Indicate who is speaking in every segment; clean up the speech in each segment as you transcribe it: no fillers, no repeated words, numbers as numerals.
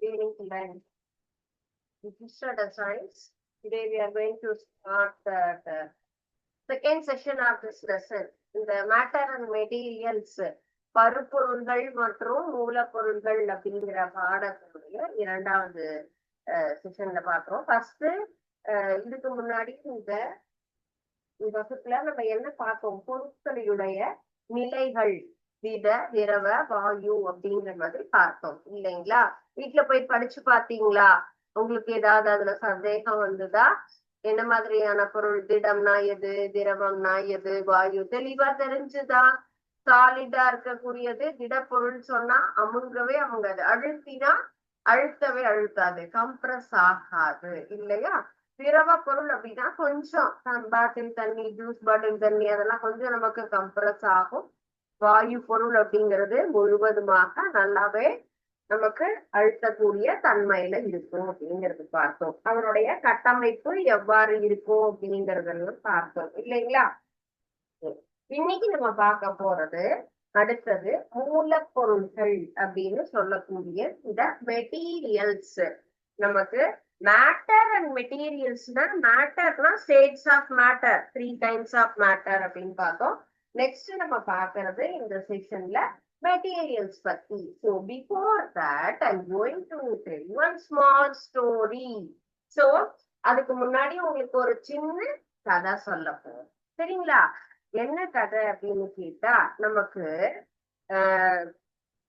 Speaker 1: Evening to Registered Science. Today we are going to start the second session of this lesson. இந்த matter and materials பருப்பொருள்கள் மற்றும் மூலப்பொருள்கள் அப்படிங்கிற பாடத்தினுடைய இரண்டாவது செஷன்ல பாக்குறோம். First இதுக்கு முன்னாடி இந்த வகுப்புல நம்ம என்ன பார்த்தோம், பொருட்களுடைய நிலைகள் திட, திரவ, வாயு அப்படிங்கிற மாதிரி பார்த்தோம் இல்லைங்களா? வீட்டுல போய் படிச்சு பாத்தீங்களா? உங்களுக்கு ஏதாவது அதுல சந்தேகம் வந்ததா? என்ன மாதிரியான பொருள், திடம்னா எது, திரவம்னா எது, வாயு தெளிவா தெரிஞ்சுதா? சாலிடா இருக்கக்கூடியது திடப்பொருள் சொன்னா அமுங்கவே அமுங்காது, அழுத்தினா அழுத்தவே அழுத்தாது, கம்ப்ரஸ் ஆகாது இல்லையா? திரவ பொருள் அப்படின்னா கொஞ்சம் பாட்டில் தண்ணி, ஜூஸ் பாட்டில் தண்ணி அதெல்லாம் கொஞ்சம் நமக்கு கம்ப்ரஸ் ஆகும். வாயு பொருள் அப்படிங்கிறது முழுவதுமாக நல்லாவே நமக்கு அழுத்தக்கூடிய தன்மையில இருக்கும் அப்படிங்கிறது பார்த்தோம். அவருடைய கட்டமைப்பு எவ்வாறு இருக்கும் அப்படிங்கறதெல்லாம் பார்த்தோம் இல்லைங்களா? இன்னைக்கு நம்ம பார்க்க போறது அடுத்தது மூலப்பொருள்கள் அப்படின்னு சொல்லக்கூடிய இந்த மெட்டீரியல்ஸ். நமக்கு மேட்டர் அண்ட் மெட்டீரியல்ஸ்னா, மேட்டர்னா states of matter, 3 types of matter அப்படின்னு பார்த்தோம். நெக்ஸ்ட் நம்ம பார்க்கறது இந்த செஷன்ல materials பத்தி. So before that I'm going to tell you one small story. So அதுக்கு முன்னாடி உங்களுக்கு ஒரு சின்ன கதை சொல்ல போறேன், சரிங்களா? என்ன கதை அப்படின்னு கேட்டா, நமக்கு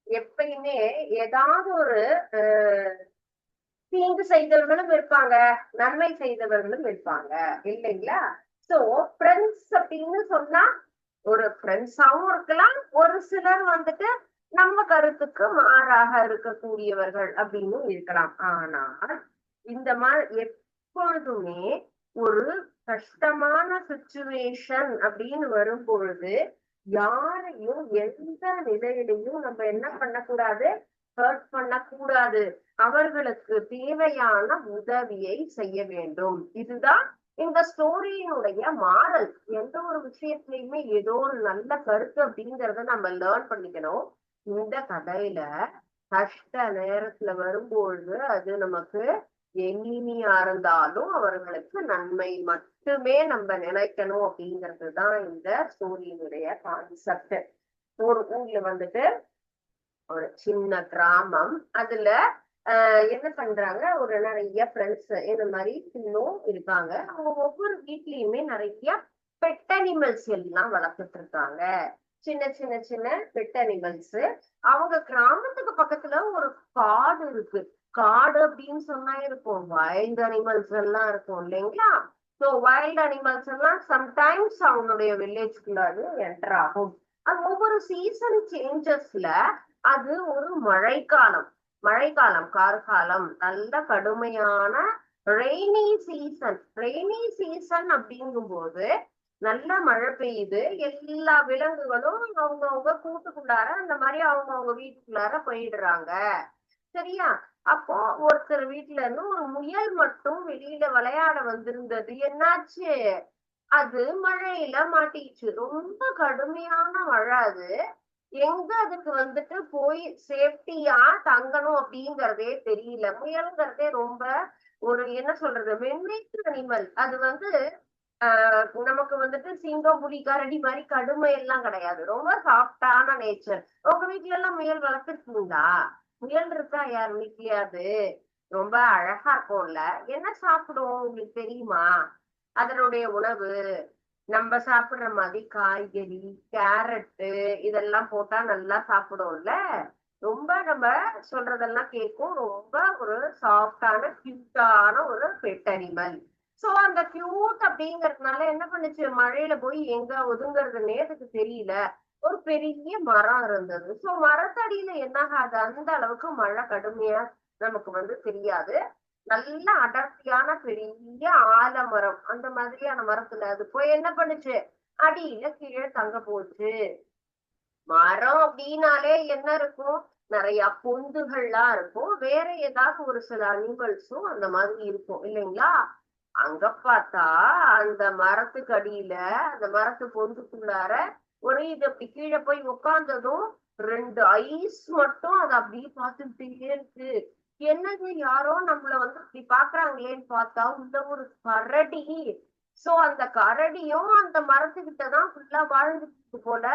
Speaker 1: எப்பயுமே ஏதாவது ஒரு தீங்கு செய்தவர்களும் இருப்பாங்க, நன்மை செய்தவர்களும் இருப்பாங்க இல்லைங்களா? சோ ஃப்ரெண்ட்ஸ் அப்படின்னு சொன்னா ஒரு ஃப்ரெண்ட்ஸாவும் இருக்கலாம், ஒரு சிலர் வந்துட்டு நம்ம கருத்துக்கு மாறாக இருக்கக்கூடியவர்கள் அப்படின்னு இருக்கலாம். ஆனால் இந்த மாதிரி எப்பொழுதுமே ஒரு கஷ்டமான சிச்சுவேஷன் அப்படின்னு வரும் பொழுது யாரையும் எந்த நிலையிலையும் நம்ம என்ன பண்ணக்கூடாது, ஹர்ட் பண்ணக்கூடாது. அவர்களுக்கு தேவையான உதவியை செய்ய வேண்டும். இதுதான் இந்த ஸ்டோரியினுடைய மாரல். எந்த ஒரு விஷயத்திலயுமே ஏதோ ஒரு நல்ல கருத்து அப்படிங்கறத நம்ம லேர்ன் பண்ணிக்கணும். இந்த கதையில கஷ்ட நேரத்துல வரும்பொழுது அது நமக்கு எளிமையா இருந்தாலும் அவர்களுக்கு நன்மை மட்டுமே நம்ம நினைக்கணும் அப்படிங்கிறதுதான் இந்த ஸ்டோரியினுடைய கான்செப்ட். ஒரு ஊர்ல வந்துட்டு ஒரு சின்ன கிராமம், அதுல என்ன பண்றாங்க, ஒரு நிறைய ஃப்ரெண்ட்ஸ் இந்த மாதிரி இன்னும் இருக்காங்க. அவங்க ஒவ்வொரு வீட்லயுமே நிறைய பெட் அனிமல்ஸ் எல்லாம் வளர்த்துட்டு இருக்காங்க. சின்ன சின்ன சின்ன பெட் அனிமல்ஸ். அவங்க கிராமத்துக்கு பக்கத்துல ஒரு காடு இருக்கு. காடு அப்படின்னு சொன்னா இருக்கும், வைல்ட் அனிமல்ஸ் எல்லாம் இருக்கும் இல்லைங்களா? ஸோ வைல்ட் அனிமல்ஸ் எல்லாம் சம்டைம்ஸ் அவங்களுடைய வில்லேஜ்குள்ள அது என்டர் ஆகும். அது ஒவ்வொரு சீசன் சேஞ்சஸ்ல அது ஒரு மழைக்காலம், கார்காலம், நல்ல கடுமையான ரெய்னி சீசன் அப்படிங்கும் போது நல்ல மழை பெய்யுது. எல்லா விலங்குகளும் அவங்கவுங்க கூட்டுக்குள்ளார அந்த மாதிரி அவங்கவுங்க வீட்டுக்குள்ளார போயிடுறாங்க, சரியா? அப்போ ஒருத்தர் வீட்டுல இருந்து ஒரு முயல் மட்டும் வெளியில விளையாட வந்திருந்தது. என்னாச்சு, அது மழையில மாட்டிச்சு. ரொம்ப கடுமையான மழை. அது எங்க அதுக்கு வந்துட்டு போய் சேஃப்டியா தங்கணும் அப்படிங்கறதே தெரியல. முயல்ங்கிறதே ரொம்ப ஒரு என்ன சொல்றது, மென்மைக்கு அனிமல். அது வந்து நமக்கு வந்துட்டு சிங்கம், புலி, கரடி மாதிரி கடுமை எல்லாம் கிடையாது, ரொம்ப சாஃப்டான நேச்சர். உங்க வீட்டுல எல்லாம் முயல் வளர்த்துருக்கீங்களா? முயல் இருக்கா யார் வீட்லயாவது? ரொம்ப அழகா இருக்கும்ல. என்ன சாப்பிடும் உங்களுக்கு தெரியுமா? அதனுடைய உணவு நம்ம சாப்பிடுற மாதிரி காய்கறி, கேரட்டு இதெல்லாம் போட்டா நல்லா சாப்பிடும்ல. ரொம்ப நம்ம சொல்றதெல்லாம் கேட்கும். ரொம்ப ஒரு சாஃப்டான கியூட்டான ஒரு பெட் அனிமல். சோ அந்த கியூட் அப்படிங்கறதுனால என்ன பண்ணுச்சு, மழையில போய் எங்க ஒதுங்குறதுன்னே அதுக்கு தெரியல. ஒரு பெரிய மரம் இருந்தது. சோ மரத்தடியில என்ன ஆகாது, அந்த அளவுக்கு மழை கடுமையா நமக்கு வந்து தெரியாது. நல்ல அடர்த்தியான பெரிய ஆலமரம், அந்த மாதிரியான மரத்துல அது போய் என்ன பண்ணுச்சு, அடியில கீழே தங்க போச்சு. மரம் அப்படின்னாலே என்ன இருக்கும், நிறைய பொந்துகள்லாம் இருக்கும், வேற ஏதாவது ஒரு சில அனிமல்ஸும் அந்த மாதிரி இருக்கும் இல்லைங்களா? அங்க பார்த்தா அந்த மரத்துக்கு அடியில, அந்த மரத்து பொந்துக்குள்ளார ஒரு இது அப்படி கீழே போய் உட்கார்ந்ததும் 2 ஐஸ் மட்டும் அதை அப்படியே பார்த்துக்கிட்டே இருக்கு. என்னது யாரோ நம்மள வந்து இப்படி பாக்குறாங்களேன்னு பார்த்தா உள்ள ஒரு கரடி. சோ அந்த கரடியும் அந்த மரத்துக்கிட்டதான் ஃபுல்லா வாழ்ந்துட்டு போல.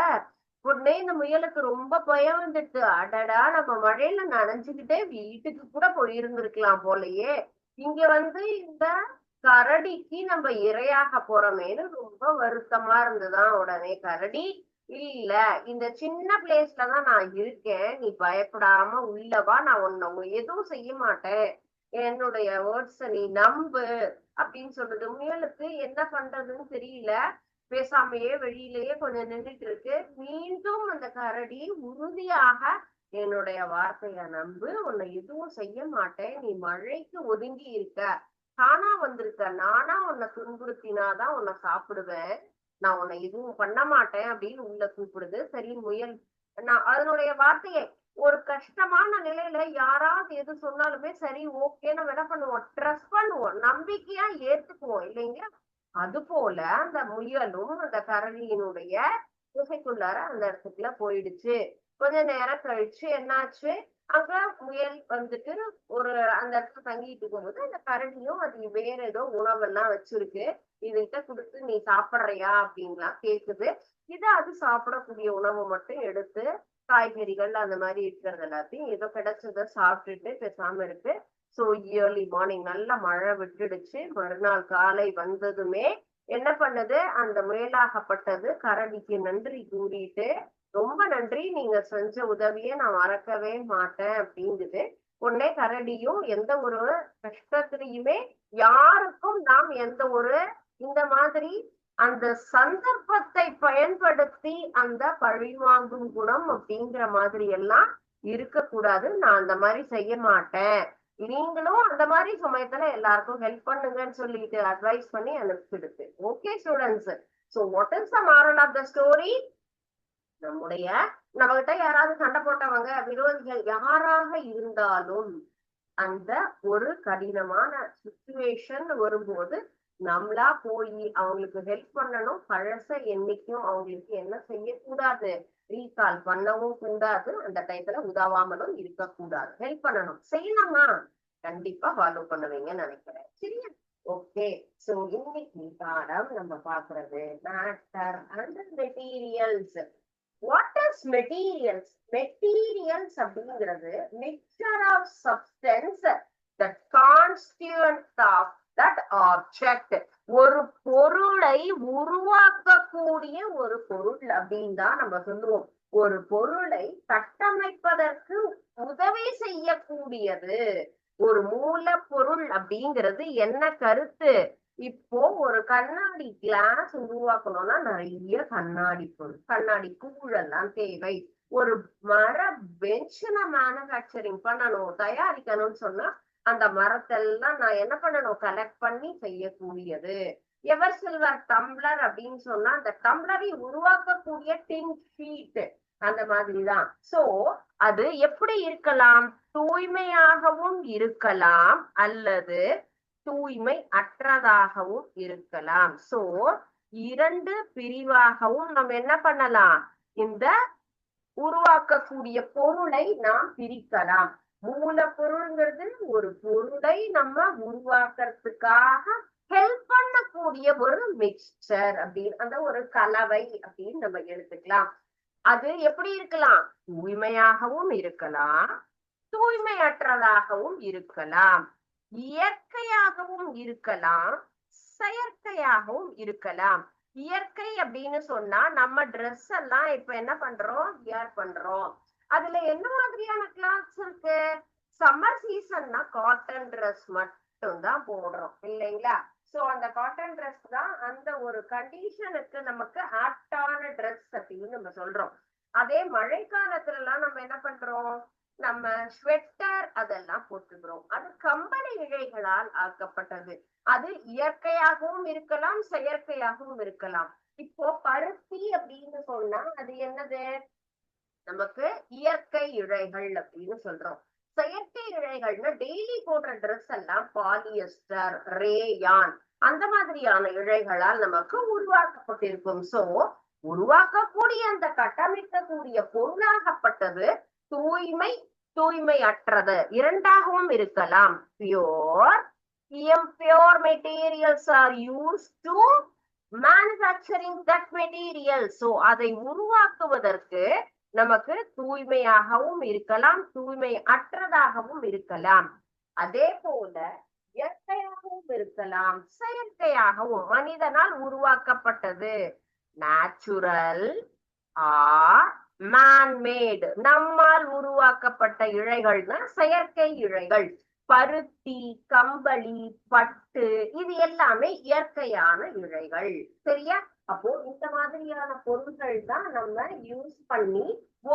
Speaker 1: உடனே இந்த முயலுக்கு ரொம்ப பயம் வந்துட்டு, அடடா நம்ம மழையில நனைஞ்சுக்கிட்டே வீட்டுக்கு கூட போயிருந்திருக்கலாம் போலயே, இங்க வந்து இந்த கரடிக்கு நம்ம இரையாக போறோமேன்னு ரொம்ப வருத்தமா இருந்துதான். உடனே கரடி, இல்ல இந்த சின்ன பிளேஸ்லதான் நான் இருக்கேன், நீ பயப்படாம உள்ளவா, நான் உன்னை எதுவும் செய்ய மாட்டேன், என்னுடைய வேர்ட்ஸ நீ நம்பு அப்படின்னு சொல்லுது. முயலுக்கு என்ன பண்றதுன்னு தெரியல, பேசாமையே வெளியிலேயே கொஞ்சம் நின்றுட்டு இருக்கு. மீண்டும் அந்த கரடி உறுதியாக, என்னுடைய வார்த்தைய நம்பு, உன்னை எதுவும் செய்ய மாட்டேன், நீ மழைக்கு ஒதுங்கி இருக்க, தானா வந்திருக்க, நானா உன்னை துன்புறுத்தினாதான் உன்னை சாப்பிடுவேன், நான் உன்னை எதுவும் பண்ண மாட்டேன் அப்படின்னு உள்ள கூப்பிடுது. சரி முயல், நான் அதனுடைய வார்த்தையை, ஒரு கஷ்டமான நிலையில யாராவது எது சொன்னாலுமே சரி ஓகே நம்ம என்ன பண்ணுவோம், ட்ரஸ்ட் பண்ணுவோம், நம்பிக்கையா ஏத்துக்குவோம் இல்லைங்களா? அது போல அந்த முயலும் அந்த கரடியினுடைய குகைக்குள்ளார அந்த இடத்துக்குள்ள போயிடுச்சு. கொஞ்ச நேரம் கழிச்சு என்னாச்சு, அங்க முயல் வந்துட்டு ஒரு அந்த இடத்துல தங்கிட்டு இருக்கும்போது அந்த கரடியும் அது வேற ஏதோ உணவெல்லாம் வச்சிருக்கு, இதுகிட்ட கொடுத்து நீ சாப்பிடுறியா அப்படின்லாம் கேக்குது. இத அது சாப்பிடக்கூடிய உணவு மட்டும் எடுத்து, காய்கறிகள் அந்த மாதிரி இருக்கிறது எல்லாத்தையும் ஏதோ கிடைச்சதை சாப்பிட்டுட்டு பேசாம இருக்கு. சோ இயர்லி மார்னிங் நல்ல மழை விட்டுடுச்சு. மறுநாள் காலை வந்ததுமே என்ன பண்ணுது, அந்த முயலாகப்பட்டது கரடிக்கு நன்றி கூறிட்டு, ரொம்ப நன்றி, நீங்க செஞ்ச உதவியை நான் மறக்கவே மாட்டேன் அப்படிங்குது. உடனே கரடியும் எந்த ஒரு கஷ்டத்திலையுமே யாருக்கும் நாம் எந்த ஒரு இந்த மாதிரி அந்த சந்தர்ப்பத்தை பயன்படுத்தி அந்த பழிவாங்கும் குணம் அப்படிங்கிற மாதிரி எல்லாம் இருக்கக்கூடாது, நான் அந்த மாதிரி செய்ய மாட்டேன், நீங்களும் அந்த மாதிரி சமயத்துல எல்லாருக்கும் ஹெல்ப் பண்ணுங்கன்னு சொல்லிட்டு அட்வைஸ் பண்ணி அனுப்பிடுது. Okay students, so what is the moral of the story? நம்முடைய நம்ம கிட்ட யாராவது சண்டை போட்டவங்க, விரோதிகள் யாராக இருந்தாலும் அந்த ஒரு கடினமான சுச்சுவேஷன் வரும்போது நம்மளா போய் அவங்களுக்கு ஹெல்ப் பண்ணணும். பழச என்னைக்கும் அவங்களுக்கு என்ன செய்யக்கூடாது, ரீகால் பண்ணவும் கூடாது, அந்த டயத்துல உதவாமலும் இருக்கக்கூடாது, ஹெல்ப் பண்ணணும். செய்யலாமா? கண்டிப்பா ஃபாலோ பண்ணுவீங்கன்னு நினைக்கிறேன். சரியா? ஓகே, சோ இன்னைக்கு பாடம் நம்ம பாக்குறது matter and materials. What is materials? Materials அப்படிங்கிறது mixture of substance that constituent of that object. ஒரு பொருளை உருவாக்கக்கூடிய ஒரு பொருள் அப்படின்னு தான் நம்ம சொல்லுவோம். ஒரு பொருளை கட்டமைப்பதற்கு உதவி செய்யக்கூடியது ஒரு மூலப்பொருள் அப்படிங்கிறது என்ன கருத்து? இப்போ ஒரு கண்ணாடி கிளாஸ் உருவாக்கணும்னா நிறைய கண்ணாடி பொருள், கண்ணாடி கூழெல்லாம் தேவை. ஒரு மர பெஞ்ச் நான் மேனுபேக்சரிங் பண்ணணும், தயாரிக்கணும்னு சொன்னா அந்த மரத்தெல்லாம் நான் என்ன பண்ணணும், கலெக்ட் பண்ணி செய்யக்கூடியது. எவர் சில்வர் டம்ளர் அப்படின்னு சொன்னா அந்த டம்ளரை உருவாக்கக்கூடிய டின் ஷீட், அந்த மாதிரிதான். சோ அது எப்படி இருக்கலாம்? தூய்மையாகவும் இருக்கலாம் அல்லது தூய்மை அற்றதாகவும் இருக்கலாம். சோ இரண்டு பிரிவாகவும் நம்ம என்ன பண்ணலாம், இந்த உருவாக்கக்கூடிய பொருளை நாம் பிரிக்கலாம். மூலப்பொருள்ங்கிறது ஒரு பொருளை நம்ம உருவாக்குறதுக்காக ஹெல்ப் பண்ணக்கூடிய ஒரு மிக்சர் அப்படின்னு, அந்த ஒரு கலவை அப்படின்னு நம்ம எடுத்துக்கலாம். அது எப்படி இருக்கலாம்? தூய்மையாகவும் இருக்கலாம், தூய்மையற்றதாகவும் இருக்கலாம், இயற்கையாகவும் இருக்கலாம், செயற்கையாகவும் இருக்கலாம். இயற்கை அப்படின்னு சொன்னா நம்ம ட்ரெஸ் எல்லாம் இப்ப என்ன பண்றோம், வியர் பண்றோம். அதுல என்ன மாதிரியான கிளாத்ஸ் இருக்கு? சம்மர் சீசன்னா காட்டன் ட்ரெஸ் மட்டும் தான் போடுறோம் இல்லைங்களா? சோ அந்த காட்டன் ட்ரெஸ் தான் அந்த ஒரு கண்டிஷனுக்கு நமக்கு ஆப்டான ட்ரெஸ் அப்படின்னு நம்ம சொல்றோம். அதே மழை காலத்துல எல்லாம் நம்ம என்ன பண்றோம், நம்ம ஸ்வெட்டர் அதெல்லாம் போட்டுக்கிறோம். அது கம்பளி இழைகளால் ஆக்கப்பட்டது. அது இயற்கையாகவும் இருக்கலாம், செயற்கையாகவும் இருக்கலாம். இப்போ பருத்தி அப்படின்னு சொன்னா அது என்னது, நமக்கு இயற்கை இழைகள் அப்படின்னு சொல்றோம். செயற்கை இழைகள்னா டெய்லி போடுற ட்ரெஸ் எல்லாம் பாலியஸ்டர், ரேயான் அந்த மாதிரியான இழைகளால் நமக்கு உருவாக்கப்பட்டிருக்கும். சோ உருவாக்கக்கூடிய அந்த கட்டமைக்கக்கூடிய பொருளாகப்பட்டது தூய்மை தூய்மையற்றது, இரண்டாகவும் இருக்கலாம். Pure, impure materials are used to manufacturing that material. So அதை உருவாக்குவதற்கு நமக்கு தூய்மையாகவும் இருக்கலாம், தூய்மை அற்றதாகவும் இருக்கலாம். அதே போல இயற்கையாகவும் இருக்கலாம், செயற்கையாகவும், மனிதனால் உருவாக்கப்பட்டது. நேச்சுரல் ஆர் மேன்மேட், நம்மால் உருவாக்கப்பட்ட இழைகள் தான் செயற்கை இழைகள். பருத்தி, கம்பளி, பட்டு, இது எல்லாமே இயற்கையான இழைகள். சரியா? அப்போ இந்த மாதிரியான பொருட்கள் தான் நம்ம யூஸ் பண்ணி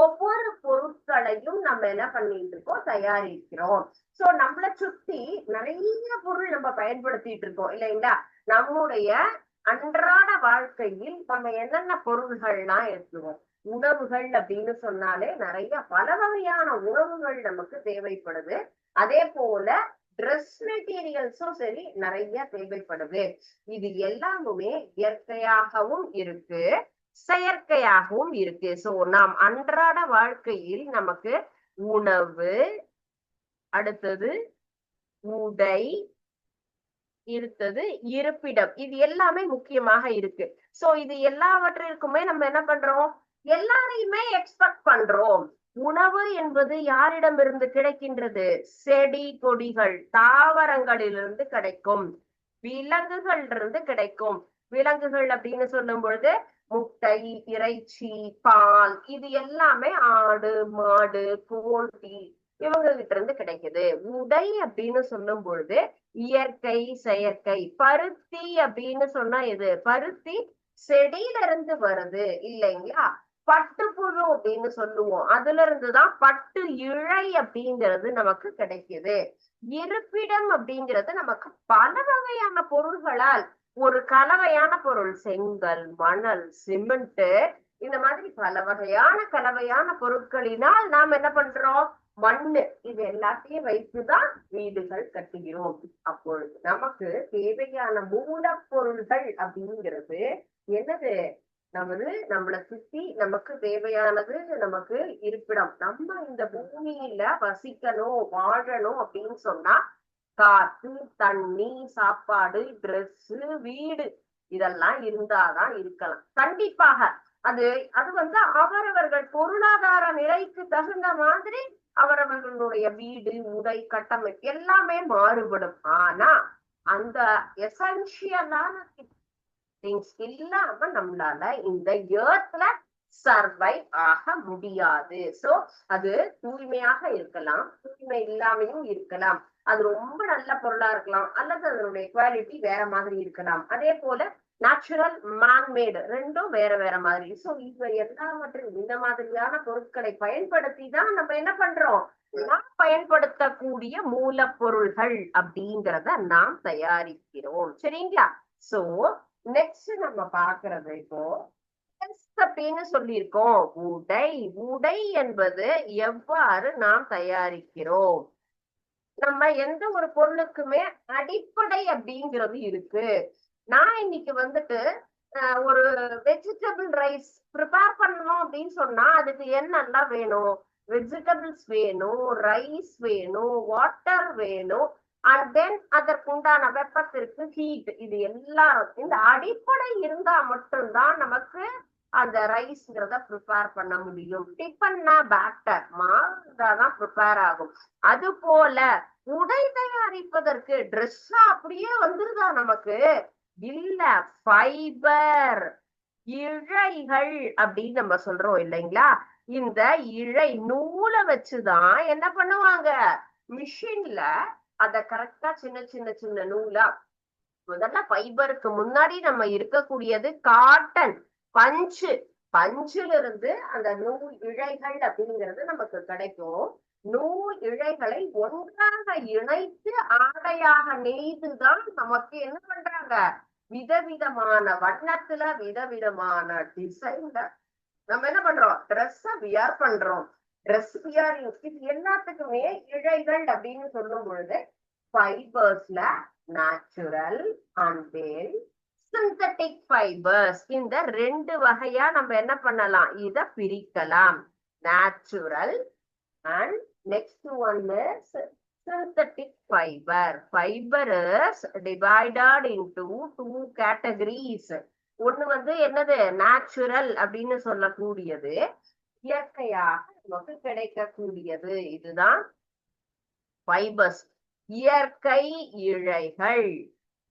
Speaker 1: ஒவ்வொரு பொருட்களையும் நம்ம என்ன பண்ணிட்டு இருக்கோம், தயாரிக்கிறோம். சோ நம்மளை சுத்தி நிறைய பொருள் நம்ம பயன்படுத்திட்டு இருக்கோம் இல்லைங்களா? நம்முடைய அன்றாட வாழ்க்கையில் நம்ம என்னென்ன பொருள்கள்லாம் எடுத்துவோம். உணவுகள் அப்படின்னு சொன்னாலே நிறைய பல வகையான உணவுகள் நமக்கு தேவைப்படுது. அதே போல ட்ரெஸ் மெட்டீரியல்ஸும் சரி நிறைய தேவைப்படுது. இது எல்லாமே இயற்கையாகவும் இருக்கு, செயற்கையாகவும் இருக்கு. சோ நாம் அன்றாட வாழ்க்கையில் நமக்கு உணவு, அடுத்தது உடை, இருத்தது இருப்பிடம், இது எல்லாமே முக்கியமாக இருக்கு. சோ இது எல்லாவற்றிற்குமே நம்ம என்ன பண்றோம், எல்லாரையுமே எக்ஸ்பெக்ட் பண்றோம். உணவு என்பது யாரிடமிருந்து கிடைக்கின்றது? செடி கொடிகள், தாவரங்களிலிருந்து கிடைக்கும், விலங்குகள் இருந்து கிடைக்கும். விலங்குகள் அப்படின்னு சொல்லும் பொழுது முட்டை, இறைச்சி, பால், இது எல்லாமே ஆடு, மாடு, கோழி, இவங்க கிட்ட இருந்து கிடைக்குது. உடை அப்படின்னு சொல்லும் பொழுது இயற்கை, செயற்கை. பருத்தி அப்படின்னு சொன்னா எது? பருத்தி செடியில இருந்து வருது இல்லைங்களா? பட்டுப்புழு அப்படின்னு சொல்லுவோம், அதுல இருந்துதான் பட்டு இழை அப்படிங்கிறது நமக்கு கிடைக்குது. இருப்பிடம் அப்படிங்கிறது நமக்கு பல வகையான பொருள்களால் ஒரு கலவையான பொருள், செங்கல், மணல், சிமெண்ட், இந்த மாதிரி பல வகையான கலவையான பொருட்களினால் நாம் என்ன பண்றோம், மண்ணு, இது எல்லாத்தையும் வைத்துதான் வீடுகள் கட்டுகிறோம். அப்பொழுது நமக்கு தேவையான மூலப்பொருள்கள் அப்படிங்கிறது என்னது? நம்மளை சுத்தி நமக்கு தேவையானது, நமக்கு இருப்பிடம். நம்ம இந்த பூமியில வசிக்கணும், வாழணும் அப்படின்னு சொன்னா காத்து, தண்ணி, சாப்பாடு, ட்ரெஸ், வீடு, இதெல்லாம் இருந்தாதான் இருக்கலாம். கண்டிப்பாக அது அவரவர்கள் பொருளாதார நிலைக்கு தகுந்த மாதிரி அவரவர்களுடைய வீடு, உடை, கட்டமைப்பு எல்லாமே மாறுபடும். ஆனா அந்த எசென்சியலான திங்ஸ் இல்லாம நம்மளால இந்த எர்த்ல சர்வை ஆக முடியாது. சோ அது தூய்மையாக இருக்கலாம், தூய்மை இல்லாமையும் இருக்கலாம். அது ரொம்ப நல்ல பொருளா இருக்கலாம், அல்லது அதனுடைய குவாலிட்டி வேற மாதிரி இருக்கலாம். அதே போல நேச்சுரல், மேன்மேடு, ரெண்டும் வேற வேற மாதிரி. சோ இது எல்லாவற்றையும் இந்த மாதிரியான பொருட்களை பயன்படுத்தி தான் நம்ம என்ன பண்றோம், நாம் பயன்படுத்தக்கூடிய மூலப்பொருள்கள் அப்படிங்கிறத நாம் தயாரிக்கிறோம். சரிங்களா? சோ நெக்ஸ்ட் நம்ம பாக்குறது இப்போ அப்படின்னு சொல்லியிருக்கோம். உடை, உடை என்பது எவ்வாறு நாம் தயாரிக்கிறோம். நம்ம எந்த ஒரு பொருளுக்குமே அடிப்படை அப்படிங்கிறது இருக்கு. நான் இன்னைக்கு ஒரு வெஜிடபிள் ரைஸ் ப்ரிப்பேர் பண்ணணும் அப்படின்னு சொன்னா அதுக்கு என்னெல்லாம் வேணும்? வெஜிடபிள்ஸ் வேணும், ரைஸ் வேணும், வாட்டர் வேணும், அண்ட் தென் அதற்குண்டான வெப்பத்திற்கு ஹீட். இது எல்லாரும் இந்த அடிப்படை இருந்தா மட்டும்தான் நமக்கு அந்த ரைஸ்ங்கிறத ப்ரிப்பேர் பண்ண முடியும். டிஃபன்னா பேட்டர் மாதான் ப்ரிப்பேர் ஆகும். அது போல உடை தயாரிப்பதற்கு ட்ரெஸ்ஸா அப்படியே வந்துருதா நமக்கு? இல்ல, ஃபைபர், இழைகள் அப்படின்னு நம்ம சொல்றோம் இல்லைங்களா? இந்த இழை நூலை வச்சுதான் என்ன பண்ணுவாங்க, மிஷின்ல அத கரெக்டா சின்ன சின்ன சின்ன நூலா. முதல்ல ஃபைபருக்கு முன்னாடி நம்ம இருக்கக்கூடியது காட்டன், பஞ்சு. பஞ்சுல இருந்து அந்த நூல் இழைகள் அப்படிங்கிறது நமக்கு கிடைக்கும். நூல் இழைகளை ஒன்றாக இணைத்து ஆடையாக நெய்துதான் நமக்கு என்ன பண்றாங்க, விதவிதமான வண்ணத்துல, விதவிதமான டிசைன்ல நம்ம என்ன பண்றோம், ட்ரெஸ் வியர் பண்றோம். ட்ரெஸ் வியரிங், இது எல்லாத்துக்குமே இழைகள் அப்படின்னு சொல்லும் பொழுது ஃபைபர்ஸ்ல நேச்சுரல் அண்ட் சிந்தட்டிக் ஃபைபர்ஸ், இந்த ரெண்டு வகையா நம்ம என்ன பண்ணலாம், இத பிரிக்கலாம். Natural and Next one is synthetic fiber. Fiber is divided into two categories. ஒண்ணு வந்து என்னது நேச்சுரல் அப்படின்னு சொல்லக்கூடியது, இயற்கையாக நமக்கு கிடைக்கக்கூடியது. இதுதான் ஃபைபர்ஸ், இயற்கை இழைகள்.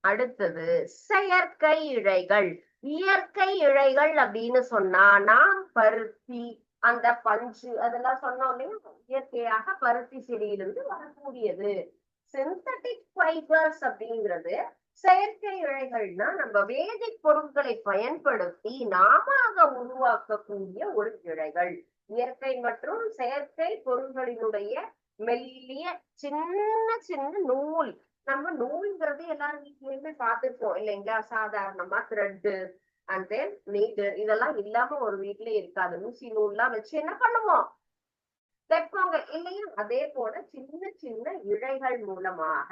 Speaker 1: அடுத்தது செயற்கை இழைகள். இயற்கை இழைகள் அப்படின்னு சொன்னா நாம் பருத்தி, அந்த பஞ்சு அதெல்லாம் சொன்னோம் இல்லையா, இயற்கையாக பருத்தி செடியிலிருந்து வரக்கூடியது. சிந்தட்டிக் ஃபைபர்ஸ் அப்படிங்கிறது செயற்கை இழைகள்னா நம்ம வேதிக் பொருட்களை பயன்படுத்தி நாம உருவாக்கக்கூடிய ஒரு இழைகள். இயற்கை மற்றும் செயற்கை பொருள்களினுடைய மெல்லிய சின்ன சின்ன நூல். நம்ம நூல்ங்கிறது எல்லாரும் வீட்லயுமே பார்த்திருப்போம் இல்லைங்களா, சாதாரணமா த்ரெட்டு அண்ட் தென் நீடு இதெல்லாம் இல்லாம ஒரு வீட்ல இருக்காது. ஊசி நூல்லாம் வச்சு என்ன பண்ணுவோம், தைப்பாங்க இல்லையா. அதே போல சின்ன சின்ன இழைகள் மூலமாக.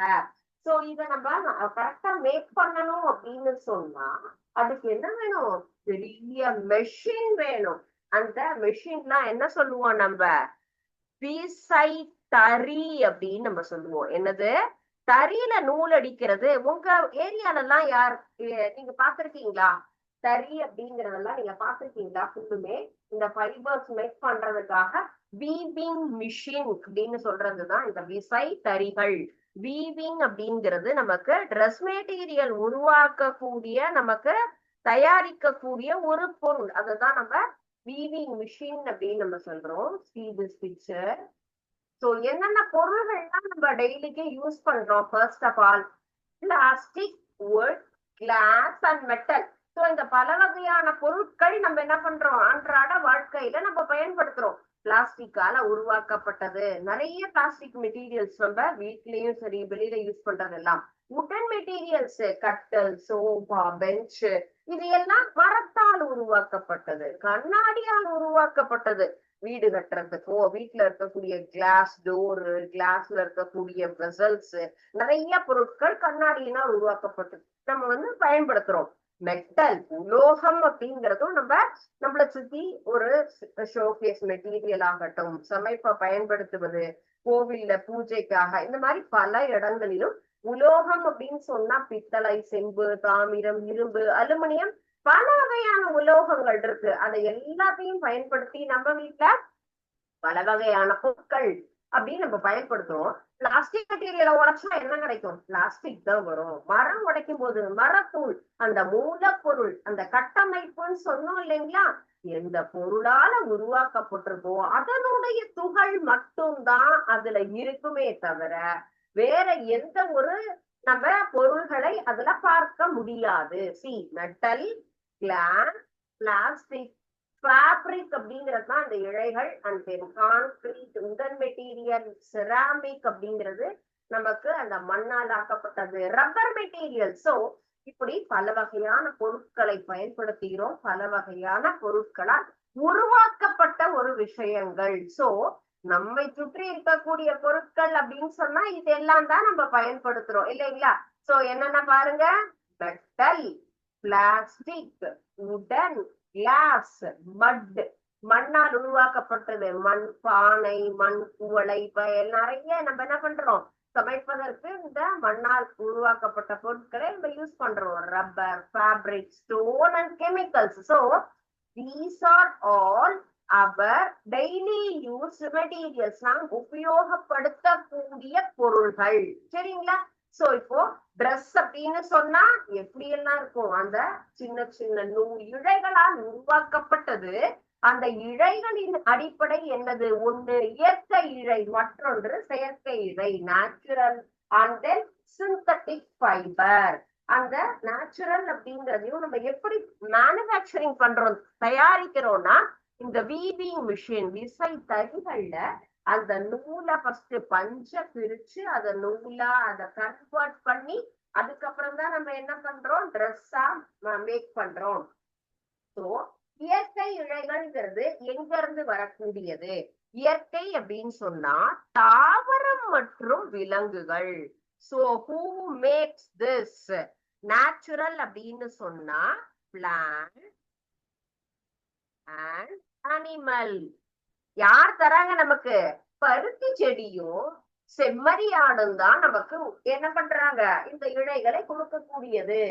Speaker 1: சோ இத நம்ம கரெக்டா மேக் பண்ணணும் அப்படின்னு சொன்னா அதுக்கு என்ன வேணும், பெரிய மெஷின் வேணும். அந்த மெஷின்லாம் என்ன சொல்லுவோம் நம்ம, விசை தறி அப்படின்னு நம்ம சொல்லுவோம். என்னது, தறியில நூல் அடிக்கிறது. உங்க ஏரியால எல்லாம் யார் நீங்க பாத்திருக்கீங்களா, தறி அப்படிங்கறதெல்லாம் நீங்க பாத்திருக்கீங்களா? ஃபுல்லுமே இந்த ஃபைபர்ஸ் மேக் பண்றதுக்காக வீவிங் மிஷின் அப்படின்னு சொல்றதுதான் இந்த விசை தறிகள். வீவிங் அப்படிங்கிறது நமக்கு ட்ரெஸ் மெட்டீரியல் உருவாக்கக்கூடிய, நமக்கு தயாரிக்கக்கூடிய ஒரு பொருள். அதுதான் நம்ம வீவிங் மிஷின் அப்படின்னு நம்ம சொல்றோம். See this picture. சோ என்னென்ன பொருள்கள்லாம் நம்ம டெய்லிக்கு யூஸ் பண்றோம்? First of all plastic, wood, glass and metal. So இந்த பல வகையான பொருட்கள் நம்ம என்ன பண்றோம், அன்றாட வாழ்க்கையில நம்ம பயன்படுத்துறோம். பிளாஸ்டிக்கால உருவாக்கப்பட்டது நிறைய பிளாஸ்டிக் மெட்டீரியல்ஸ் நம்ம வீட்லயும் சரி வெளியில யூஸ் பண்றது எல்லாம். உடன் மெட்டீரியல்ஸ், கட்டல், சோஃபா, பெஞ்ச், இது எல்லாம் மரத்தால் உருவாக்கப்பட்டது, கண்ணாடியால் உருவாக்கப்பட்டது. வீடு கட்டுறதுக்கோ வீட்டுல இருக்கக்கூடிய கிளாஸ் டோரு, கிளாஸ்ல இருக்கக்கூடிய வெசல்ஸ், நிறைய பொருட்கள் கண்ணாடியினால் உருவாக்கப்பட்டது நம்ம வந்து பயன்படுத்துறோம். மெட்டல், உலோகம் அப்படிங்கிறதும் நம்மளை சுத்தி ஒரு ஷோகேஸ் மெட்டீரியல் ஆகட்டும், சமைப்ப பயன்படுத்துவது, கோவில்ல பூஜைக்காக, இந்த மாதிரி பல இடங்களிலும் உலோகம் அப்படின்னு சொன்னா பித்தளை, செம்பு, தாமிரம், இரும்பு, அலுமினியம், பல வகையான உலோகங்கள் இருக்கு. அதை எல்லாத்தையும் பயன்படுத்தி நம்ம வீட்டுல பல வகையான பொருட்கள் அப்படின்னு நம்ம பயன்படுத்துவோம். பிளாஸ்டிக் மெட்டீரியலை உடைச்சா என்ன கிடைக்கும், பிளாஸ்டிக் தான் வரும். மரம் உடைக்கும் போது மரத்தூள், அந்த மூலப்பொருள், அந்த கட்டமைப்புன்னு சொன்னோம் இல்லைங்களா, எந்த பொருளால உருவாக்கப்பட்டிருக்கோ அதனுடைய துகள் மட்டும்தான் அதுல இருக்குமே தவிர வேற எந்த ஒரு நம்ம பொருள்களை அதுல பார்க்க முடியாது. சி, மெட்டல், கிளாஸ், பிளாஸ்டிக், ஃபேப்ரிக் அப்படிங்கிறதுதான் அந்த இழைகள். And then concrete, wooden material, ceramic அப்படிங்கிறது நமக்கு அந்த மண்ணால் ஆக்கப்பட்டது, ரப்பர் மெட்டீரியல். சோ இப்படி பல வகையான பொருட்களை பயன்படுத்துகிறோம், பல வகையான பொருட்களால் உருவாக்கப்பட்ட ஒரு விஷயங்கள். சோ நம்மை சுற்றி இருக்கக்கூடிய பொருட்கள் அப்படின்னு சொன்னா இதெல்லாம் தான் நம்ம பயன்படுத்துறோம் இல்லைங்களா. சோ என்னென்ன பாருங்க, மெட்டல், பிளாஸ்டிக், உடன், கிளாஸ், மட், மண்ணால் உருவாக்கப்பட்டது, மண் பானை, மண் குவளை, நிறைய நம்ம என்ன பண்றோம், சமைப்பதற்கு இந்த மண்ணால் உருவாக்கப்பட்ட பொருட்களை நம்ம யூஸ் பண்றோம். Rubber, fabric, stone and chemicals. So these are all our daily use materials, நாம் உபயோகப்படுத்தக்கூடிய பொருள்கள். சரிங்களா. சோ இப்போ ட்ரெஸ் அப்படின்னு சொன்னா எப்படி எல்லாம் இருக்கும், அந்த சின்ன சின்ன நூல் இழைகளால் உருவாக்கப்பட்டது. அந்த இழைகளின் அடிப்படை என்னது, ஒன்று இயற்கை இழை, மற்றொன்று செயற்கை இழை, natural and then synthetic fibre. அந்த நேச்சுரல் அப்படிங்கிறதையும் நம்ம எப்படி மேனுஃபேக்சரிங் பண்றோம், தயாரிக்கிறோம்னா இந்த வீவிங் மிஷின், விசை தறிகள்ல அந்த நூலை ஃபர்ஸ்ட் பஞ்ச பிரிச்சு அதை நூலா அதை கன்வெர்ட் பண்ணி அதுக்கப்புறம் தான் நம்ம என்ன பண்றோம், ட்ரெஸ்ஸா மேக் பண்றோம். சோ இயற்கை இழைகள்ங்கிறது எங்க இருந்து வரக்கூடியது, இயற்கை அப்படின்னு சொன்னா தாவரம் மற்றும் விலங்குகள். So who maths this, natural அப்படின்னு சொன்னா பிளான்ட் அண்ட் அனிமல். யார் தராங்க நமக்கு, பருத்தி செடியும் செம்மறியாடும் தான் நமக்கு என்ன பண்றாங்க, இந்த இழைகளை கொடுக்கக்கூடியது.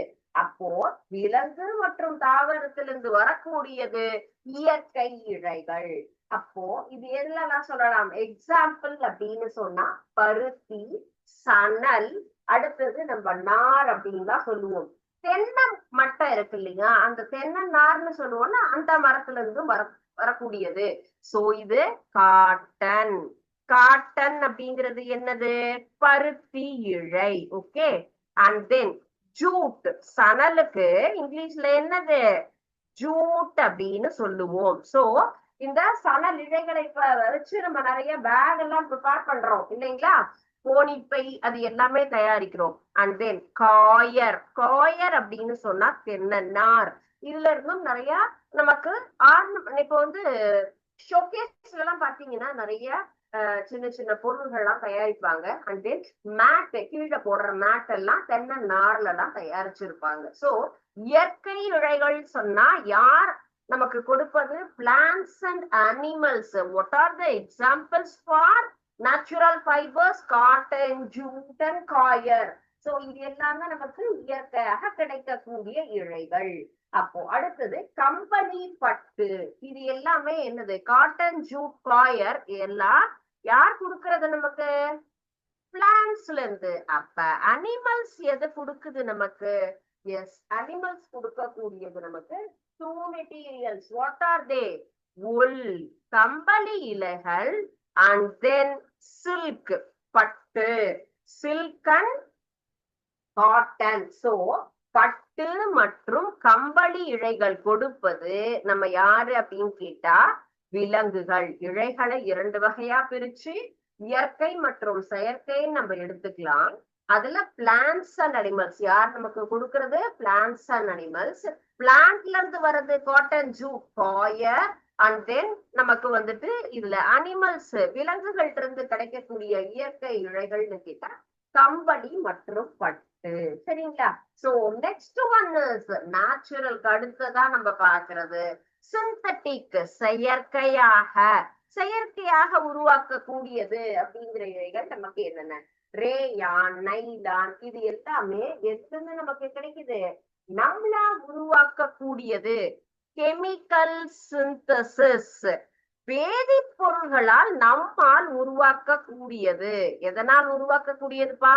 Speaker 1: அப்போ விலங்கு மற்றும் தாவரத்திலிருந்து வரக்கூடியது இயற்கை இழைகள். அப்போ இது எல்லாம் சொல்லலாம், எக்ஸாம்பிள் அப்படின்னு சொன்னா பருத்தி, சணல், அடுத்தது நம்ம நார் அப்படின்னு தான் சொல்லுவோம். தென்னை மட்டை இருக்கு இல்லையா, அந்த தென்னை நார்னு சொல்லுவோம்னா அந்த மரத்துல இருந்து வரக்கூடியது. சோ இது காட்டன். காட்டன் அப்படிங்கிறது என்னது, பருத்தி இழை. ஓகே. அண்ட் தென் ஜூட், சணலுக்கு இங்கிலீஷ்ல என்னது, ஜூட் அப்படின்னு சொல்லுவோம். சோ இந்த சணல் இழைகளை வச்சு நம்ம நிறைய பேக் எல்லாம் ப்ரிப்பேர் பண்றோம் இல்லைங்களா, கோணிப்பை அது எல்லாமே தயாரிக்கிறோம். And then coir. காயர் அப்படின்னு சொன்னா தென்னநார். இதுல இருந்தும் நிறைய நமக்கு இப்ப வந்து ஷோகேஸ்ல எல்லாம் பாத்தீங்கன்னா நிறைய சின்ன சின்ன பொருள்கள் எல்லாம் தயாரிப்பாங்க. அண்ட் தென் மேட், கீழே போடுற மேட் எல்லாம் தென்னை நார்ல எல்லாம் தயாரிச்சிருப்பாங்க. சோ இயற்கை இழைகள் சொன்னா யார் நமக்கு கொடுப்பது, plants and animals. What are the examples for natural fibers? cotton, jute and coir. So இது எல்லாமே நமக்கு இயற்கையாக கிடைக்கக்கூடிய இழைகள். அப்போ அடுத்தது கம்பளி பட்டு. இது எல்லாமே என்னது, காட்டன், ஜூட், காயர் எல்லாம் யார் கொடுக்கறது நமக்கு, பிளான்ட்ஸ்ல இருந்து. அப்ப அனிமல்ஸ் எது கொடுக்குது நமக்கு, எஸ் அனிமல்ஸ் கொடுக்கக்கூடியது நமக்கு டூ மெட்டீரியல்ஸ். வாட் ஆர் தே, உல், கம்பளி இலைகள், and then silk, பட்டு, silk and cotton. So பட்டு மற்றும் கம்பளி இழைகள் கொடுப்பது நம்ம யாரு அப்படின்னு கேட்டா விலங்குகள். இழைகளை இரண்டு வகையா பிரிச்சு இயற்கை மற்றும் செயற்கை நம்ம எடுத்துக்கலாம். அதுல பிளான்ட்ஸ் அண்ட் அனிமல்ஸ் யார் நமக்கு கொடுக்கறது, பிளான்ட்ஸ் அண்ட் அனிமல்ஸ். பிளான்ட்ல இருந்து வர்றது cotton, jute, coir. And then நமக்கு வந்துட்டு இதுல அனிமல்ஸ், விலங்குகள்ட்ட இருந்து கிடைக்கக்கூடிய இயற்கை இழைகள்னு கேட்டா கம்பளி மற்றும் பட்டு. சரிங்களா? சோ நெக்ஸ்ட் ஒன் இஸ் நேச்சுரலுக்கு அடுத்ததான் நம்ம பாக்குறது சிந்தட்டிக், செயற்கையாக உருவாக்கக்கூடியது அப்படிங்கிற இழைகள் நமக்கு என்னென்ன, ரேயான், நைலான். இது எல்லாமே எதுன்னு நமக்கு கிடைக்குது, நம்மளா உருவாக்கக்கூடியது. கெமிக்கல் சிந்தசிஸ், வேதிப்பொருள்களால் நம்மால் உருவாக்கக்கூடியது. எதனால் உருவாக்கக்கூடியதுப்பா,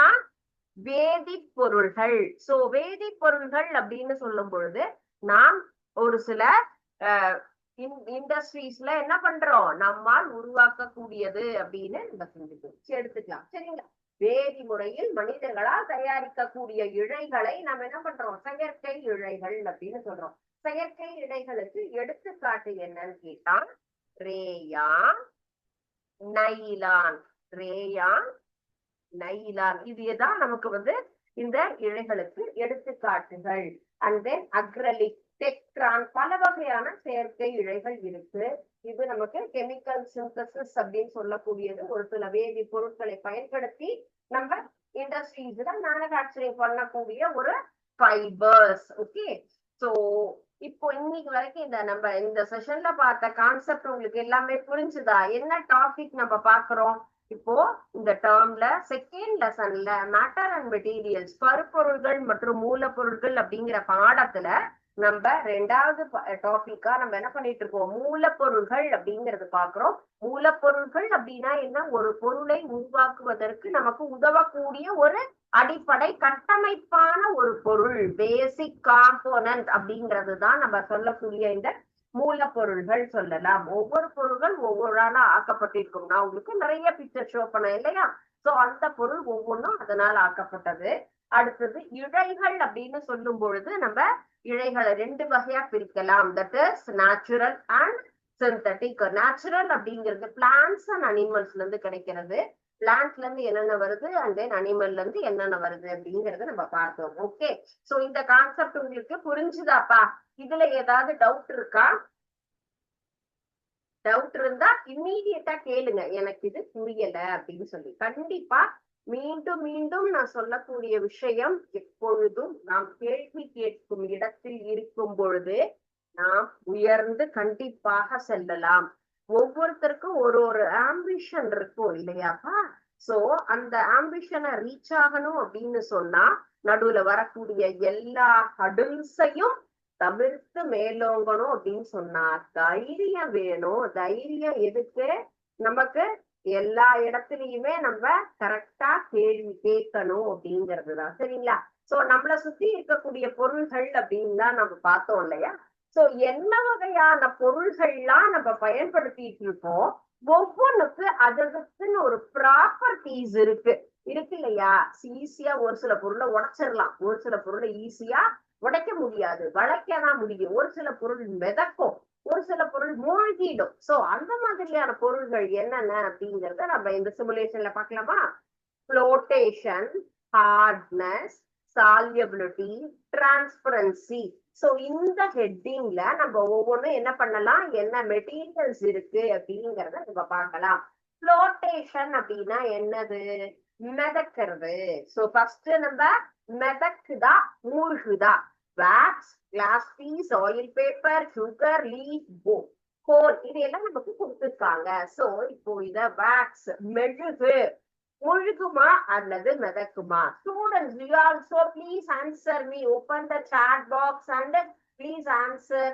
Speaker 1: வேதிப்பொருள்கள். சோ வேதிப்பொருள்கள் அப்படின்னு சொல்லும் பொழுது நாம் ஒரு சில இண்டஸ்ட்ரீஸ்ல என்ன பண்றோம், நம்மால் உருவாக்கக்கூடியது அப்படின்னு நம்ம எடுத்துக்கலாம். சரிங்களா? வேதி முறையில் மனிதர்களால் தயாரிக்கக்கூடிய இழைகளை நம்ம என்ன பண்றோம், செயற்கை இழைகள் அப்படின்னு சொல்றோம். செயற்கை இழைகளுக்கு எடுத்துக்காட்டு என்னன்னு கேட்டா ரேயான், நைலான். ரேயான், நைலான் இதுதான் நமக்கு வந்து இந்த இழைகளுக்கு எடுத்துக்காட்டுகள். அண்ட் தென் அக்ரலிக், டெக்ட்ரான், பல வகையான செயற்கை இழைகள் இருக்கு. இது நமக்கு கெமிக்கல் சிந்தசிஸ் அப்படின்னு சொல்லக்கூடியது. ஒரு சில வேதி பொருட்களை பயன்படுத்தி நம்ம இண்டஸ்ட்ரீஸ்ல மேனுஃபேக்சரிங் பண்ணக்கூடிய ஒரு ஃபைபர்ஸ். ஓகே. சோ இப்போ இன்னைக்கு வரைக்கும் நம்ம இந்த செஷன்ல பார்த்த கான்செப்ட் உங்களுக்கு எல்லாமே புரிஞ்சுதா? என்ன டாபிக் நம்ம பாக்குறோம் இப்போ இந்த டேர்ம்ல, செகண்ட் லெசன்ல மேட்டர் அண்ட் மெட்டீரியல்ஸ், பருப்பொருள்கள் மற்றும் மூலப்பொருட்கள் அப்படிங்கிற பாடத்துல நம்ம ரெண்டாவது டாபிக்கா நம்ம என்ன பண்ணிட்டு இருக்கோம், மூலப்பொருள்கள் அப்படிங்கறது பாக்குறோம். மூலப்பொருள்கள் அப்படின்னா என்ன, ஒரு பொருளை உருவாக்குவதற்கு நமக்கு உதவக்கூடிய ஒரு அடிப்படை கட்டமைப்பான ஒரு பொருள், பேசிக் காம்போனன்ட் அப்படிங்கிறது தான் நம்ம சொல்லக்கூடிய இந்த மூலப்பொருள்கள் சொல்லலாம். ஒவ்வொரு பொருள்கள் ஒவ்வொரு ஆளா ஆக்கப்பட்டிருக்கும். நான் உங்களுக்கு நிறைய பிக்சர் ஷோ பண்ணேன் இல்லையா? சோ அந்த பொருள் ஒவ்வொன்றும் அதனால் ஆக்கப்பட்டது. அடுத்தது இழைகள் அப்படின்னு சொல்லும் பொழுது நம்ம இழைகளை ரெண்டு வகையா பிரிக்கலாம். That is natural and synthetic. Natural அப்படிங்கிறது பிளான்ட்ஸ் அண்ட் அனிமல்ஸ்ல இருந்து கிடைக்கிறது. பிளான்ட்ல இருந்து என்னென்ன வருது அண்ட் தென் அனிமல்ல இருந்து என்னென்ன வருது அப்படிங்கறத நம்ம பார்த்தோம். ஓகே. சோ இந்த கான்செப்ட் உங்களுக்கு புரிஞ்சுதாப்பா? இதுல ஏதாவது டவுட் இருக்கா? டவுட் இருந்தா இம்மீடியட்டா கேளுங்க, எனக்கு இது புரியல அப்படின்னு சொல்லி. கண்டிப்பா மீண்டும் மீண்டும் நான் சொல்லக்கூடிய விஷயம், எப்பொழுதும் நாம் கேள்வி கேட்கும் இடத்தில் இருக்கும் பொழுது நாம் உயர்ந்து கண்டிப்பாக செல்லலாம். ஒவ்வொருத்தருக்கும் ஒரு ஒரு ஆம்பிஷன் இருக்கும் இல்லையாப்பா. சோ அந்த ஆம்பிஷனை ரீச் ஆகணும் அப்படின்னு சொன்னா நடுவுல வரக்கூடிய எல்லா ஹடில்ஸையும் தவிர்த்து மேலோங்கணும் அப்படின்னு சொன்னா தைரியம் வேணும். தைரியம் எதுக்கு? நமக்கு எல்லா இடத்துலயுமே நம்ம கரெக்டா கேள்வி கேட்கணும் அப்படிங்கிறதுதான். சரிங்களா? சோ நம்மள சுத்தி இருக்கக்கூடிய பொருள்கள் அப்படின்னு தான் நம்ம பார்த்தோம் இல்லையா? சோ என்ன வகையான பொருள்கள்லாம் நம்ம பயன்படுத்திட்டு இருக்கோம், ஒவ்வொன்றுக்கு அதுக்குன்னு ஒரு ப்ராப்பர்ட்டிஸ் இருக்கு இல்லையா? ஈஸியா ஒரு சில பொருளை உடைச்சிடலாம், ஒரு சில பொருளை ஈஸியா உடைக்க முடியாது, வளைக்கதான் முடியும். ஒரு சில பொருள் மிதக்கும், ஒரு சில பொருள் மூழ்கிடும். சோ அந்த மாதிரியான பொருள்கள் என்னென்ன அப்படிங்கறத நம்ம இந்த சிமுலேஷன்ல பார்க்கலாமா? Flotation, hardness, சால்யபிலிட்டி, transparency. சோ இந்த ஹெட்டிங்ல நம்ம ஒவ்வொன்றும் என்ன பண்ணலாம், என்ன மெட்டீரியல்ஸ் இருக்கு அப்படிங்கறத நம்ம பார்க்கலாம். ஃப்ளோட்டேஷன் அப்படின்னா என்னது? மிதக்கிறது. சோ ஃபர்ஸ்ட் நம்ம மிதக்குதா மூழ்குதா? Wax, glass piece, oil paper, sugar, leaf, coal, இதெல்லாம் நமக்கு கொடுத்துருக்காங்க. சோ இப்போ இத வேக்ஸ் மெழுகு முழுகுமா அல்லது மிதக்குமா? Students, you also please answer me. Open the chat box and please answer.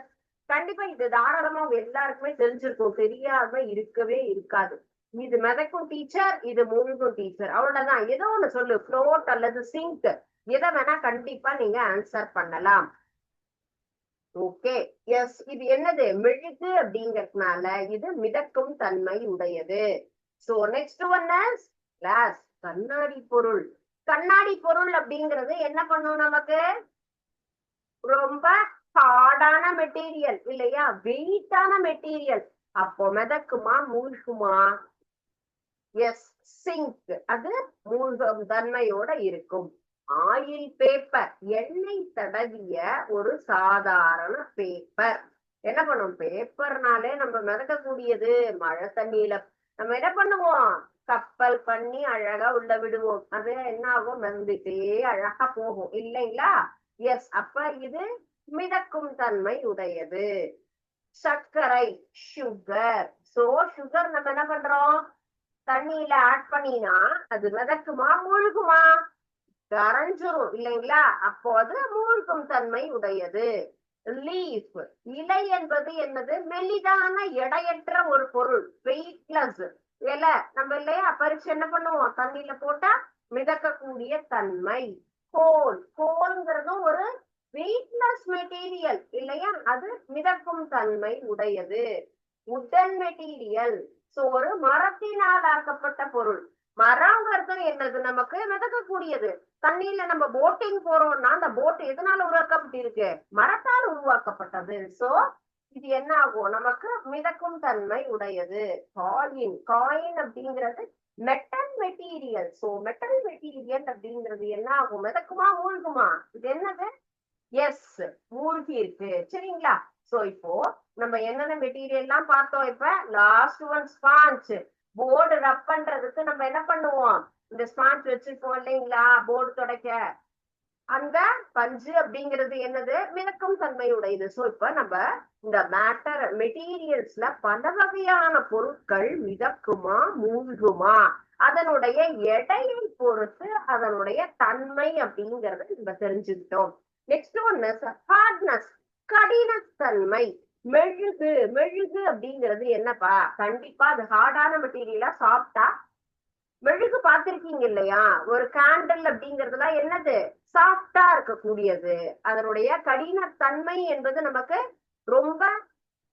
Speaker 1: கண்டிப்பா இது தாராளமா எல்லாருக்குமே தெரிஞ்சிருக்கும், தெரியாம இருக்கவே இருக்காது. இது மிதக்கும் டீச்சர், இது முழுகும் டீச்சர், அவ்வளவுதான். ஏதோ ஒண்ணு சொல்லு, ஃப்ளோட் அல்லது சிங்க், எதை வேணா கண்டிப்பா நீங்க ஆன்சர் பண்ணலாம். Okay, yes. இது என்னது? மெழுகு அப்படிங்கறதுனால இது மிதக்கும் தன்மை உடையது. So next one is glass, கண்ணாடி பொருள். கண்ணாடி பொருள் அப்படிங்கிறது என்ன பண்ணும்? நமக்கு ரொம்ப ஹார்டான மெட்டீரியல் இல்லையா? வெயிட்டான மெட்டீரியல். அப்போ மிதக்குமா மூழ்குமா? எஸ், சிங்க், அது மூழ்கும் தன்மையோட இருக்கும். ஆயில் பேப்பர், எண்ணெய் தடவிய ஒரு சாதாரண பேப்பர். என்ன பண்ணும்? பேப்பர்னாலே நம்ம மிதக்கக்கூடியது. மழை தண்ணியில நம்ம என்ன பண்ணுவோம்? கப்பல் பண்ணி அழகா உள்ள விடுவோம். அது என்ன ஆகும்? மிதந்துட்டே அழகா போகும் இல்லைங்களா? எஸ், அப்ப இது மிதக்கும் தன்மை உடையது. சர்க்கரை, சுகர். சோ சுகர் நம்ம என்ன பண்றோம்? தண்ணியில ஆட் பண்ணினா அது மிதக்குமா மூழ்குமா? கரைஞ்சிரும் இல்லைங்களா? அப்போ அது மூழ்கும் தன்மை உடையது. லீஃப், இலை என்பது என்னது? மெலிதான எடையற்ற ஒரு பொருள், வெயிட்லெஸ். இலை நம்ம இல்லையா பறிச்சு என்ன பண்ணுவோம்? தண்ணியில போட்டா மிதக்கக்கூடிய தன்மை. கோல், கோல்ங்கிறதும் ஒரு வெயிட்லெஸ் மெட்டீரியல் இல்லையா? அது மிதக்கும் தன்மை உடையது. உடன் மெட்டீரியல், சோ ஒரு மரத்தினால் ஆக்கப்பட்ட பொருள். மரங்கிறது என்னது? நமக்கு மிதக்கக்கூடியது. தண்ணியில நம்ம போட்டிங் போறோம்னா அந்த போட் எதனால உருவாக்கப்பட்டிருக்கு? மரத்தால் உருவாக்கப்பட்டது. சோ இது என்ன ஆகும்? நமக்கு மிதக்கும் தன்மை உடையது. காயின், காயின் அப்படிங்கிறது metal material. So metal material அப்படிங்கிறது என்ன ஆகும்? மிதக்குமா மூழ்குமா? இது என்னது? எஸ், மூழ்கி இருக்கு. சரிங்களா? சோ இப்போ நம்ம என்னென்ன மெட்டீரியல் எல்லாம் பார்த்தோம். இப்ப லாஸ்ட் ஒன் ஸ்பாஞ்ச். போர்டு ரப் பண்றதுக்கு நம்ம என்ன பண்ணுவோம்? இந்த ஸ்பாஞ்ச் வச்சிருப்போம் இல்லைங்களா? போர்டு துடைக்க. அந்த பஞ்சு அப்படிங்கிறது என்னது? மிதக்கும் தன்மையுடையது. சோ இப்ப நம்ம இந்த மேட்டர் மெட்டீரியல்ஸ்ல பல வகையான பொருட்கள் மிதக்குமா மூழ்குமா, அதனுடைய எடையை பொறுத்து அதனுடைய தன்மை அப்படிங்கறத நம்ம தெரிஞ்சுக்கிட்டோம். நெக்ஸ்ட் ஒன்னு ஹார்ட்னஸ், கடினத்தன்மை. மெழுகு, மெழுகு அப்படிங்கிறது என்னப்பா? கண்டிப்பா அது ஹார்டான மெட்டீரியலா? சாஃப்டா? மெழுகு பார்த்திருக்கீங்க இல்லையா? ஒரு கேண்டில் அப்படிங்கிறதுலாம் என்னது? சாஃப்டா இருக்கக்கூடியது. அதனுடைய கடினத்தன்மை என்பது நமக்கு ரொம்ப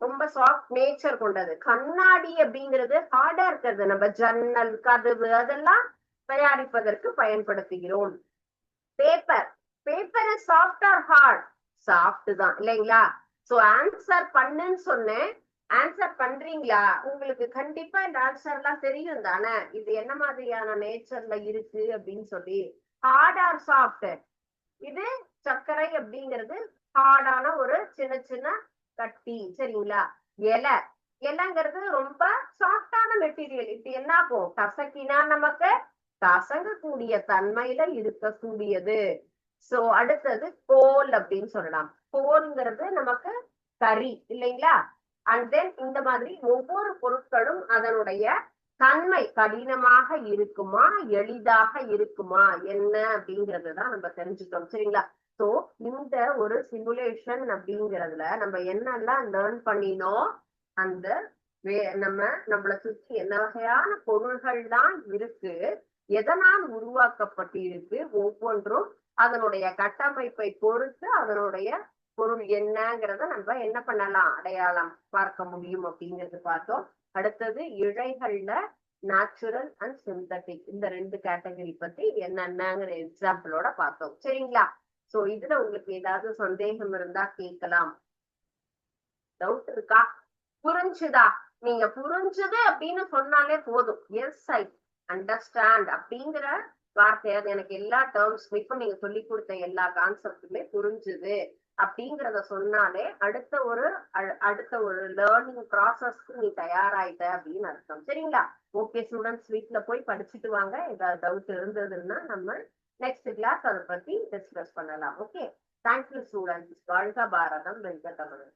Speaker 1: ரொம்ப சாஃப்ட் நேச்சர் கொண்டது. கண்ணாடி அப்படிங்கிறது ஹார்டா இருக்கிறது. நம்ம ஜன்னல், கதவு அதெல்லாம் தயாரிப்பதற்கு பயன்படுத்துகிறோம். Paper, paper soft or hard? Soft தான் இல்லைங்களா? சோ ஆன்சர் பண்ணுன்னு சொன்னேன், ஆன்சர் பண்றீங்களா? உங்களுக்கு கண்டிப்பா இந்த ஆன்சர் எல்லாம் தெரியும் தானே? இது என்ன மாதிரியான நேச்சர்ல இருக்கு அப்படின்னு சொல்லி. Hard or soft? இது சர்க்கரை அப்படிங்கிறது ஹார்டான ஒரு சின்ன சின்ன கட்டி. சரிங்களா? இலை, இலைங்கிறது ரொம்ப சாஃப்டான மெட்டீரியல். இது என்ன ஆகும்? கசக்கினா நமக்கு கசங்கக்கூடிய தன்மையில இருக்கக்கூடியது. சோ அடுத்தது கோல் அப்படின்னு சொல்லலாம். கோல்ங்கிறது நமக்கு கரி இல்லைங்களா? அண்ட் தென் இந்த மாதிரி ஒவ்வொரு பொருட்களும் அதனுடைய தன்மை கடினமாக இருக்குமா எளிதாக இருக்குமா என்ன அப்படிங்கறதுதான் நம்ம தெரிஞ்சுட்டோம் சரிங்களா. சோ இந்த ஒரு சிமுலேஷன் அப்படிங்கறதுல நம்ம என்னெல்லாம் லேர்ன் பண்ணினோம், அந்த நம்மளை சுற்றி என்ன வகையான பொருள்கள் தான் இருக்கு, எதனால் உருவாக்கப்பட்டு இருக்கு, ஒவ்வொன்றும் அதனுடைய கட்டமைப்பை பொறுத்து அதனுடைய பொருள் என்னங்கிறத நம்ம என்ன பண்ணலாம் அடையாளம் பார்க்க முடியும் அப்படிங்கிறது பார்த்தோம். அடுத்தது இழைகள்ல நேச்சுரல் அண்ட் சிந்தட்டிக் இந்த 2 கேட்டகரி பத்தி என்னென்னங்கிற எக்ஸாம்பிளோட பார்த்தோம் சரிங்களா. சோ இதுல உங்களுக்கு ஏதாவது சந்தேகம் இருந்தா கேட்கலாம். டவுட் இருக்கா? புரிஞ்சுதா? நீங்க புரிஞ்சுது அப்படின்னு சொன்னாலே போதும். எஸ் ஐ அண்டர்ஸ்டாண்ட் அப்படிங்கிற வார்த்தையாது எனக்கு எல்லா டேர்ம்ஸ் இப்ப நீங்க சொல்லி கொடுத்த எல்லா கான்செப்டுமே புரிஞ்சுது அப்படிங்கிறத சொன்னாலே அடுத்த ஒரு லேர்னிங் ப்ராசஸ்க்கு நீ தயாராயிட்ட அப்படின்னு அர்த்தம் சரிங்களா. ஓகே ஸ்டூடெண்ட்ஸ், வீட்டுல போய் படிச்சுட்டு வாங்க. ஏதாவது டவுட் இருந்ததுன்னா நம்ம நெக்ஸ்ட் கிளாஸ் அதை பத்தி டிஸ்கஸ் பண்ணலாம். Okay, thank you students. வாழ்க பாரதம், வெல்க தமிழ்.